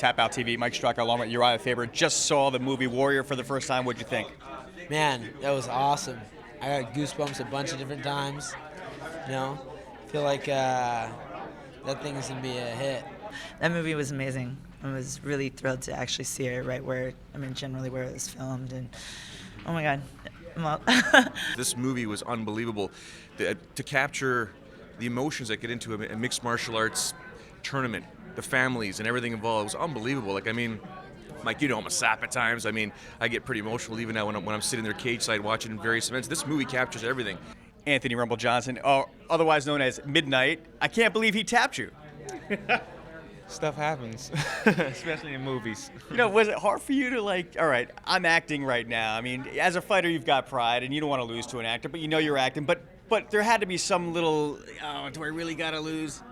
Tap Out TV. Mike Strucker along with Uriah Faber just saw the movie Warrior for the first time. What'd you think? Man, that was awesome. I got goosebumps a bunch of different times. Feel like that thing is gonna be a hit. That movie was amazing. I was really thrilled to actually see it right where, generally where it was filmed. And oh my God, This movie was unbelievable. To capture the emotions that get into a mixed martial arts tournament, the families and everything involved, was unbelievable. Mike, I'm a sap at times. I get pretty emotional even now when I'm sitting there cage side watching various events. This movie captures everything. Anthony Rumble Johnson, otherwise known as Midnight. I can't believe he tapped you. Stuff happens, especially in movies. Was it hard for you to all right, I'm acting right now. As a fighter, you've got pride and you don't want to lose to an actor, but you're acting. But there had to be some little, do I really got to lose?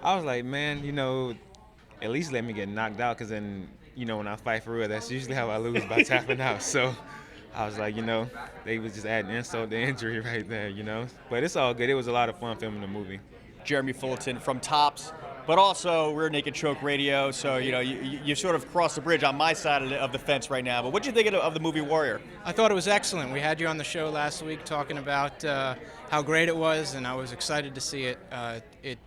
I was like, man, at least let me get knocked out, because then, when I fight for real, that's usually how I lose, by tapping out. So I was like, they was just adding insult to injury right there, But it's all good. It was a lot of fun filming the movie. Jeremy Fullerton from Tops, but also Rear Naked Choke Radio. So, you sort of crossed the bridge on my side of the fence right now. But what'd you think of the movie Warrior? I thought it was excellent. We had you on the show last week talking about how great it was, and I was excited to see it. It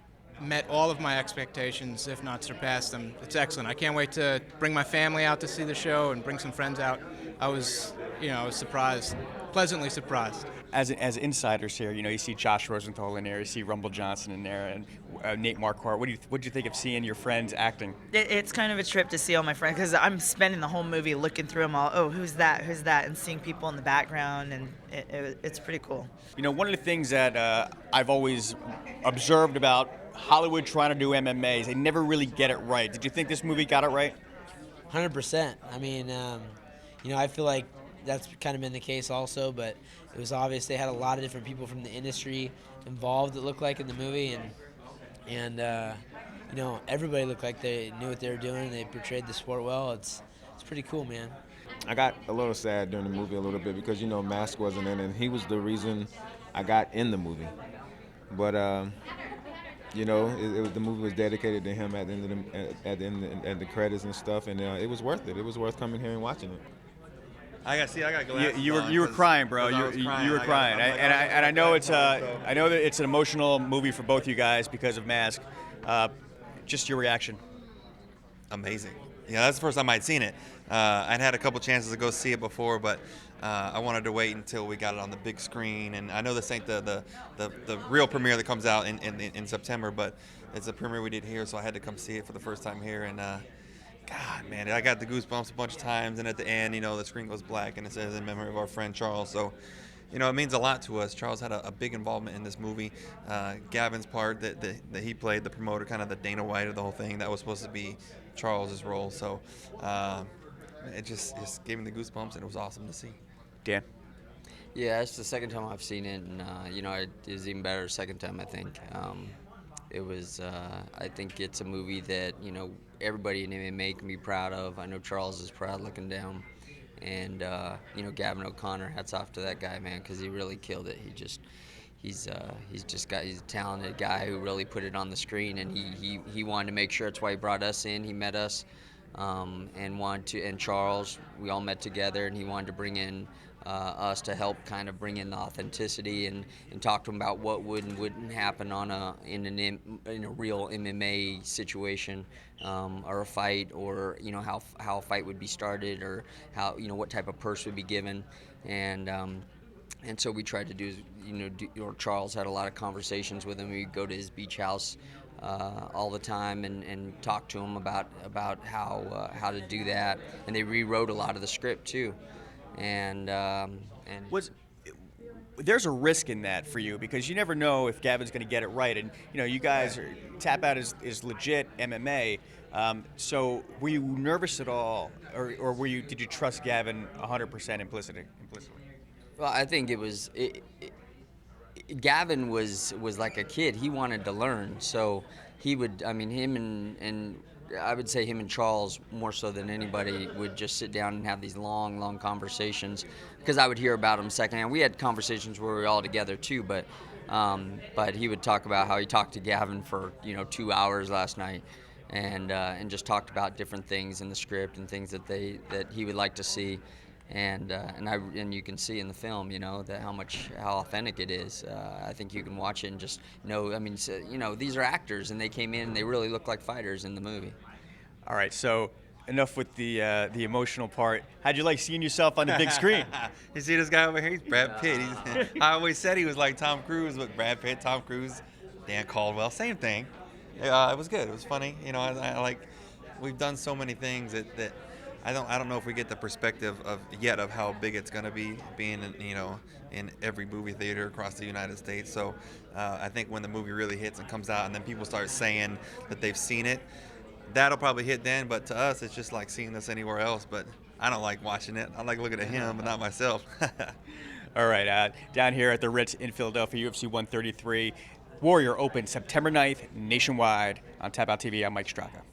met all of my expectations, if not surpassed them. It's excellent. I can't wait to bring my family out to see the show and bring some friends out. I was surprised, pleasantly surprised. As insiders here, you see Josh Rosenthal in there, you see Rumble Johnson in there, and Nate Marquardt. What'd you think of seeing your friends acting? It's kind of a trip to see all my friends, because I'm spending the whole movie looking through them all. Oh, who's that, and seeing people in the background, and it's pretty cool. One of the things that I've always observed about Hollywood trying to do MMA is they never really get it right. Did you think this movie got it right? 100%. I feel like that's kind of been the case also, but it was obvious they had a lot of different people from the industry involved, it looked like, in the movie, and everybody looked like they knew what they were doing, and they portrayed the sport well. It's pretty cool, man. I got a little sad during the movie a little bit because, Mask wasn't in it, and he was the reason I got in the movie. But, the movie was dedicated to him at the end of the credits and stuff, and it was worth it. It was worth coming here and watching it. I got glasses. You were crying, bro. You were crying, and I know I know that it's an emotional movie for both you guys because of Mask. Just your reaction. Amazing. Yeah, that's the first time I'd seen it. I'd had a couple chances to go see it before, but I wanted to wait until we got it on the big screen. And I know this ain't the real premiere that comes out in September, but it's a premiere we did here, so I had to come see it for the first time here. And God, man, I got the goosebumps a bunch of times. And at the end, the screen goes black and it says in memory of our friend Charles. So, it means a lot to us. Charles had a big involvement in this movie. Gavin's part that he played, the promoter, kind of the Dana White of the whole thing, that was supposed to be Charles's role. So it just gave me the goosebumps, and it was awesome to see. Dan? Yeah, it's the second time I've seen it, and it was even better second time, I think. It was, I think it's a movie that, everybody in MMA can be proud of. I know Charles is proud looking down. And, Gavin O'Connor, hats off to that guy, man, because he really killed it. He's a talented guy who really put it on the screen, and he wanted to make sure. That's why he brought us in. He met us, and Charles, we all met together, and he wanted to bring in us to help kind of bring in the authenticity and talk to him about what would and wouldn't happen in a real MMA situation, or a fight, or how a fight would be started, or how what type of purse would be given, and so we tried to do Charles had a lot of conversations with him. We'd go to his beach house all the time and talk to him about how to do that, and they rewrote a lot of the script too. And there's a risk in that for you because you never know if Gavin's going to get it right, and you guys Tap Out is legit MMA. So were you nervous at all, or did you trust Gavin 100% implicitly? Well, I think Gavin was like a kid. He wanted to learn, so he would. Him and I would say him and Charles, more so than anybody, would just sit down and have these long conversations, because I would hear about him secondhand. We had conversations where we were all together too, but he would talk about how he talked to Gavin for 2 hours last night, and just talked about different things in the script and things that he would like to see. And you can see in the film, that how authentic it is. I think you can watch it and just know. I mean, these are actors, and they came in and they really look like fighters in the movie. All right, so enough with the emotional part. How'd you like seeing yourself on the big screen? You see this guy over here? He's Brad Pitt. I always said he was like Tom Cruise, but Brad Pitt, Tom Cruise, Dan Caldwell, same thing. It was good. It was funny. I like. We've done so many things that I don't know if we get the perspective of how big it's gonna be being in every movie theater across the United States. So I think when the movie really hits and comes out, and then people start saying that they've seen it, that'll probably hit then. But to us, it's just like seeing this anywhere else. But I don't like watching it. I like looking at him, but not myself. All right, down here at the Ritz in Philadelphia, UFC 133, Warrior opens September 9th nationwide on Tap Out TV. I'm Mike Straka.